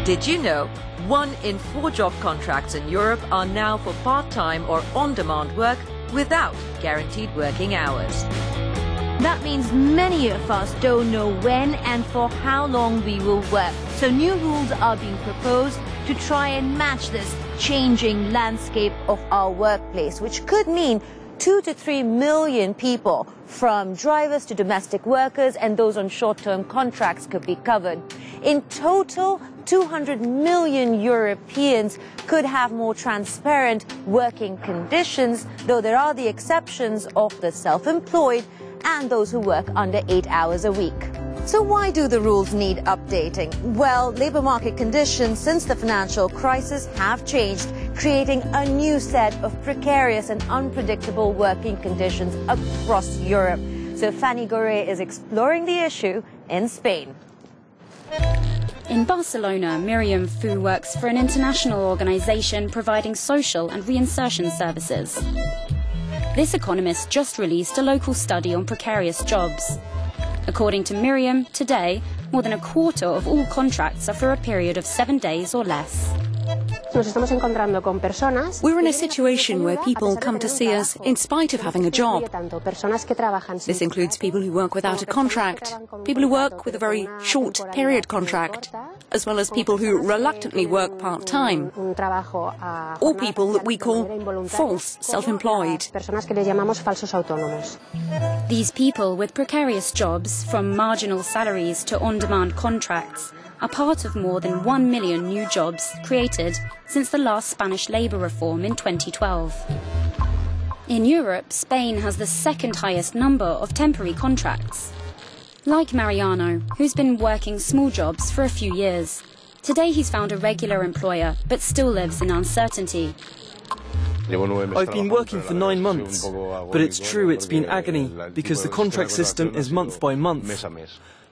Did you know 1 in 4 job contracts in Europe are now for part-time or on-demand work without guaranteed working hours? That means many of us don't know when and for how long we will work. So new rules are being proposed to try and match this changing landscape of our workplace, which could mean 2 to 3 million people, from drivers to domestic workers and those on short-term contracts, could be covered. In total, 200 million Europeans could have more transparent working conditions, though there are the exceptions of the self-employed and those who work under 8 hours a week. So why do the rules need updating? Well, labour market conditions since the financial crisis have changed, creating a new set of precarious and unpredictable working conditions across Europe. So Fanny Gore is exploring the issue in Spain. In Barcelona, Miriam Fu works for an international organisation providing social and reinsertion services. This economist just released a local study on precarious jobs. According to Miriam, today, more than a quarter of all contracts are for a period of 7 days or less. We're in a situation where people come to see us in spite of having a job. This includes people who work without a contract, people who work with a very short period contract, as well as people who reluctantly work part-time, or people that we call false self-employed. These people with precarious jobs, from marginal salaries to on-demand contracts, are part of more than 1 million new jobs created since the last Spanish labour reform in 2012. In Europe, Spain has the second highest number of temporary contracts. Like Mariano, who's been working small jobs for a few years. Today he's found a regular employer, but still lives in uncertainty. I've been working for 9 months, but it's true it's been agony, because the contract system is month by month.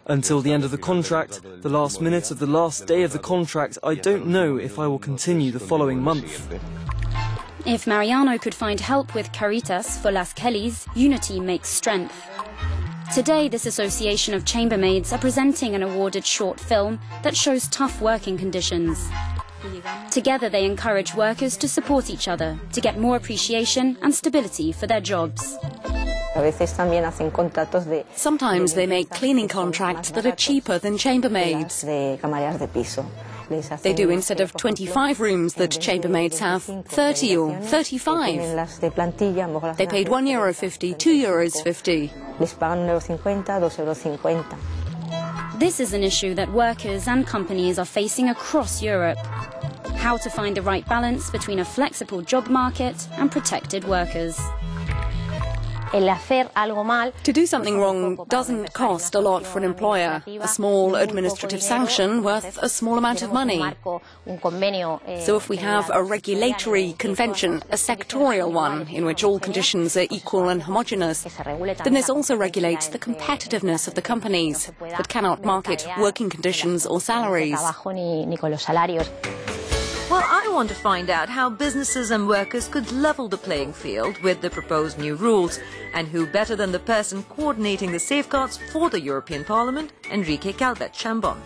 Until the end of the contract, the last minute of the last day of the contract, I don't know if I will continue the following month. If Mariano could find help with Caritas for Las Kellys, unity makes strength. Today, this association of chambermaids are presenting an awarded short film that shows tough working conditions. Together, they encourage workers to support each other, to get more appreciation and stability for their jobs. Sometimes they make cleaning contracts that are cheaper than chambermaids. They do, instead of 25 rooms that chambermaids have, 30 or 35. They paid €1.50, €2.50. This is an issue that workers and companies are facing across Europe. How to find the right balance between a flexible job market and protected workers. To do something wrong doesn't cost a lot for an employer. A small administrative sanction worth a small amount of money. So if we have a regulatory convention, a sectorial one, in which all conditions are equal and homogeneous, then this also regulates the competitiveness of the companies that cannot market working conditions or salaries. Well, I want to find out how businesses and workers could level the playing field with the proposed new rules. And who better than the person coordinating the safeguards for the European Parliament, Enrique Calvet-Chambon.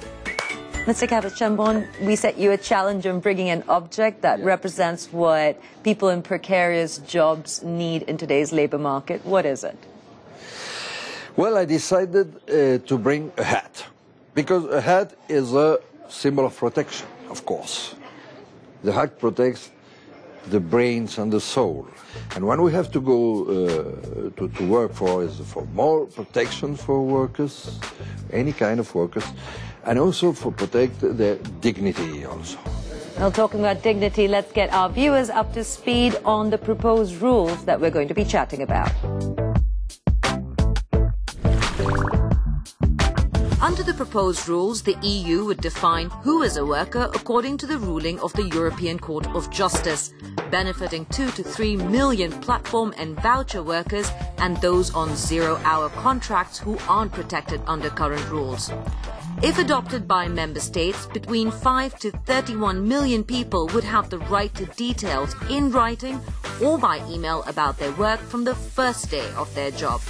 Mr. Calvet-Chambon, we set you a challenge on bringing an object that represents what people in precarious jobs need in today's labour market. What is it? Well, I decided to bring a hat, because a hat is a symbol of protection, of course. The hat protects the brains and the soul. And when we have to go to work for more protection for workers, any kind of workers, and also for protect their dignity also. Well, talking about dignity, let's get our viewers up to speed on the proposed rules that we're going to be chatting about. Under the proposed rules, the EU would define who is a worker according to the ruling of the European Court of Justice, benefiting 2 to 3 million platform and voucher workers and those on zero-hour contracts who aren't protected under current rules. If adopted by member states, between 5 to 31 million people would have the right to details in writing or by email about their work from the first day of their job.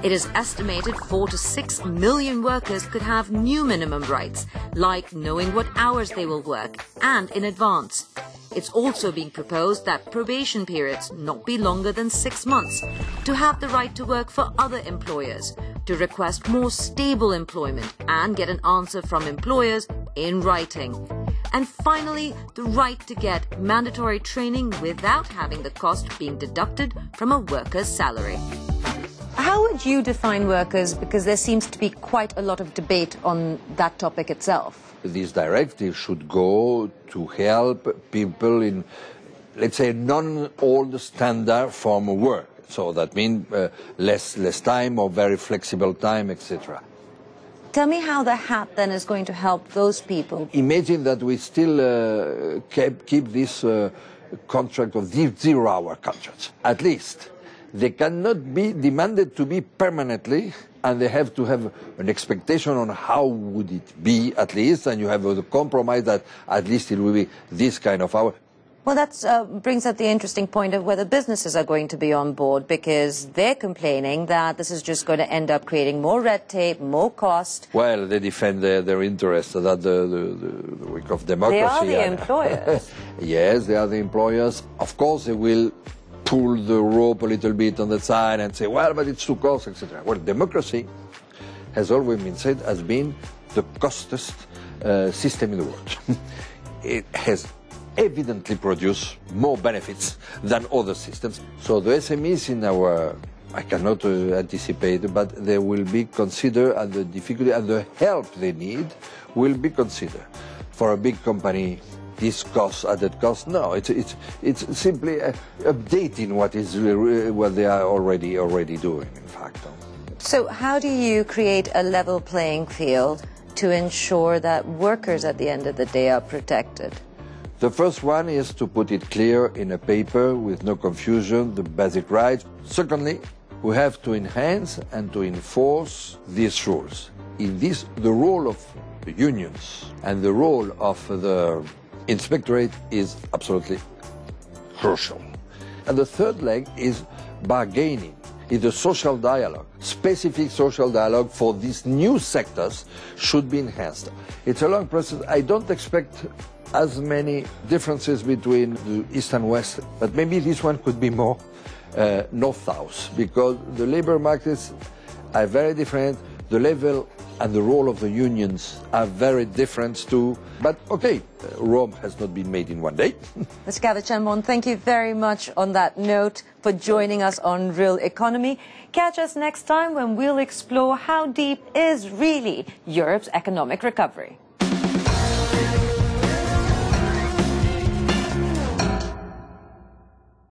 It is estimated 4 to 6 million workers could have new minimum rights, like knowing what hours they will work and in advance. It's also being proposed that probation periods not be longer than 6 months, to have the right to work for other employers, to request more stable employment and get an answer from employers in writing. And finally, the right to get mandatory training without having the cost being deducted from a worker's salary. How would you define workers? Because there seems to be quite a lot of debate on that topic itself. This directive should go to help people in, let's say, non-old standard form of work. So that means less time or very flexible time, etc. Tell me how the hat then is going to help those people. Imagine that we still keep this contract of 0-hour contracts, at least. They cannot be demanded to be permanently, and they have to have an expectation on how would it be at least, and you have a compromise that at least it will be this kind of hour. Well, that brings up the interesting point of whether businesses are going to be on board, because they're complaining that this is just going to end up creating more red tape, more cost. Well, they defend their interests, that the week of democracy. They are the employers. Yes, they are the employers. Of course, they will pull the rope a little bit on the side and say, well, but it's too cost, etc. Well, democracy has always been said as being the costest system in the world. It has evidently produced more benefits than other systems. So the SMEs in our, I cannot anticipate, but they will be considered, and the difficulty and the help they need will be considered. For a big company, this cost, added cost, no, it's simply updating what they are already doing, in fact. So how do you create a level playing field to ensure that workers at the end of the day are protected? The first one is to put it clear in a paper with no confusion, the basic rights. Secondly, we have to enhance and to enforce these rules. In this, the role of the unions and the role of the inspectorate is absolutely crucial. And the third leg is bargaining, is the social dialogue. Specific social dialogue for these new sectors should be enhanced. It's a long process. I don't expect as many differences between the East and West, but maybe this one could be more North-South, because the labor markets are very different, the level and the role of the unions are very different too. But okay, Rome has not been made in one day. Mr. Cavachambon, thank you very much on that note for joining us on Real Economy. Catch us next time when we'll explore how deep is really Europe's economic recovery.